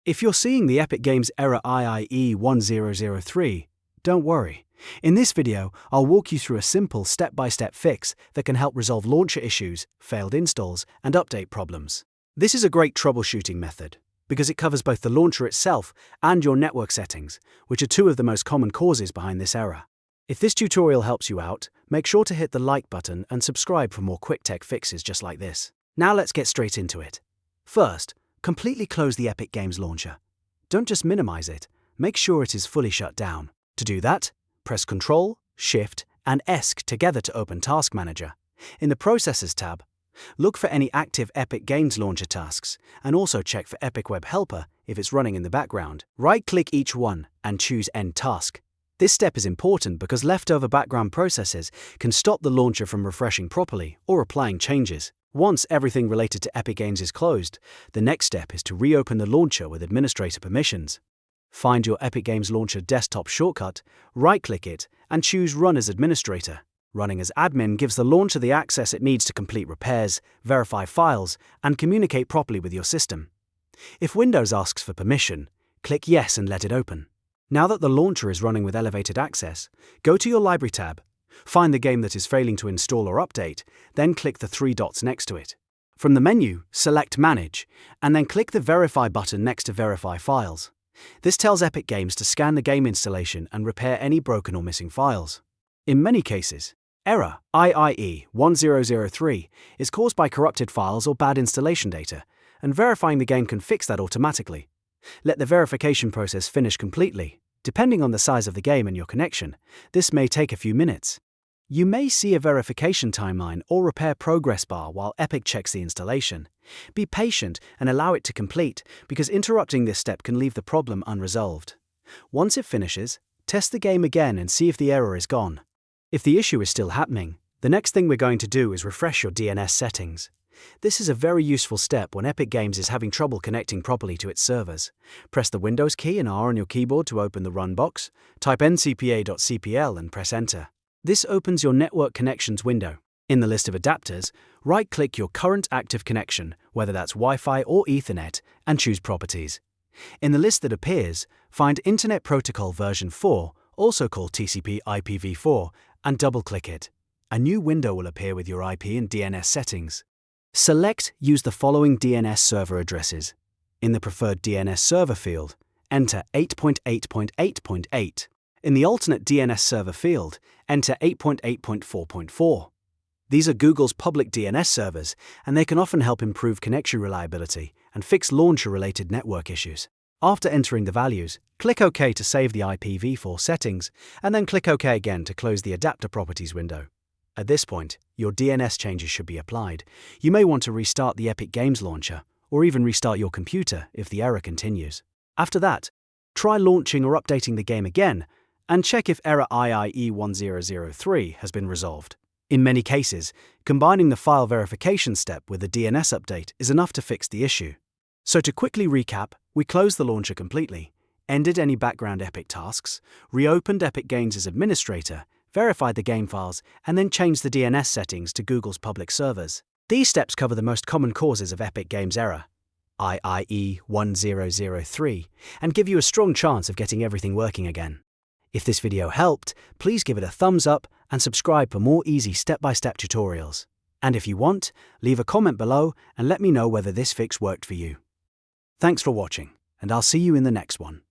If you're seeing the Epic Games error IIE1003, don't worry. In this video, I'll walk you through a simple step-by-step fix that can help resolve launcher issues, failed installs, and update problems. This is a great troubleshooting method because it covers both the launcher itself and your network settings, which are two of the most common causes behind this error. If this tutorial helps you out, make sure to hit the like button and subscribe for more quick tech fixes just like this. Now let's get straight into it. First, completely close the Epic Games launcher. Don't just minimize it, make sure it is fully shut down. To do that, press Ctrl, Shift, and ESC together to open Task Manager. In the Processes tab, look for any active Epic Games Launcher tasks, and also check for Epic Web Helper if it's running in the background. Right-click each one and choose End Task. This step is important because leftover background processes can stop the launcher from refreshing properly or applying changes. Once everything related to Epic Games is closed, the next step is to reopen the launcher with administrator permissions. Find your Epic Games Launcher desktop shortcut, right-click it, and choose Run as Administrator. Running as admin gives the launcher the access it needs to complete repairs, verify files, and communicate properly with your system. If Windows asks for permission, click Yes and let it open. Now that the launcher is running with elevated access, go to your Library tab, find the game that is failing to install or update, then click the three dots next to it. From the menu, select Manage, and then click the Verify button next to Verify Files. This tells Epic Games to scan the game installation and repair any broken or missing files. In many cases, error IIE1003 is caused by corrupted files or bad installation data, and verifying the game can fix that automatically. Let the verification process finish completely. Depending on the size of the game and your connection, this may take a few minutes. You may see a verification timeline or repair progress bar while Epic checks the installation. Be patient and allow it to complete, because interrupting this step can leave the problem unresolved. Once it finishes, test the game again and see if the error is gone. If the issue is still happening, the next thing we're going to do is refresh your DNS settings. This is a very useful step when Epic Games is having trouble connecting properly to its servers. Press the Windows key and R on your keyboard to open the Run box, type ncpa.cpl and press Enter. This opens your Network Connections window. In the list of adapters, right-click your current active connection, whether that's Wi-Fi or Ethernet, and choose Properties. In the list that appears, find Internet Protocol version 4, also called TCP/IPv4, and double-click it. A new window will appear with your IP and DNS settings. Select Use the following DNS server addresses. In the Preferred DNS Server field, enter 8.8.8.8. In the Alternate DNS Server field, enter 8.8.4.4. These are Google's public DNS servers, and they can often help improve connection reliability and fix launcher-related network issues. After entering the values, click OK to save the IPv4 settings, and then click OK again to close the Adapter Properties window. At this point, your DNS changes should be applied. You may want to restart the Epic Games launcher, or even restart your computer if the error continues. After that, try launching or updating the game again, and check if error IIE1003 has been resolved. In many cases, combining the file verification step with the DNS update is enough to fix the issue. So to quickly recap, we closed the launcher completely, ended any background Epic tasks, reopened Epic Games as administrator, verified the game files, and then changed the DNS settings to Google's public servers. These steps cover the most common causes of Epic Games error, IIE1003, and give you a strong chance of getting everything working again. If this video helped, please give it a thumbs up and subscribe for more easy step-by-step tutorials. And if you want, leave a comment below and let me know whether this fix worked for you. Thanks for watching, and I'll see you in the next one.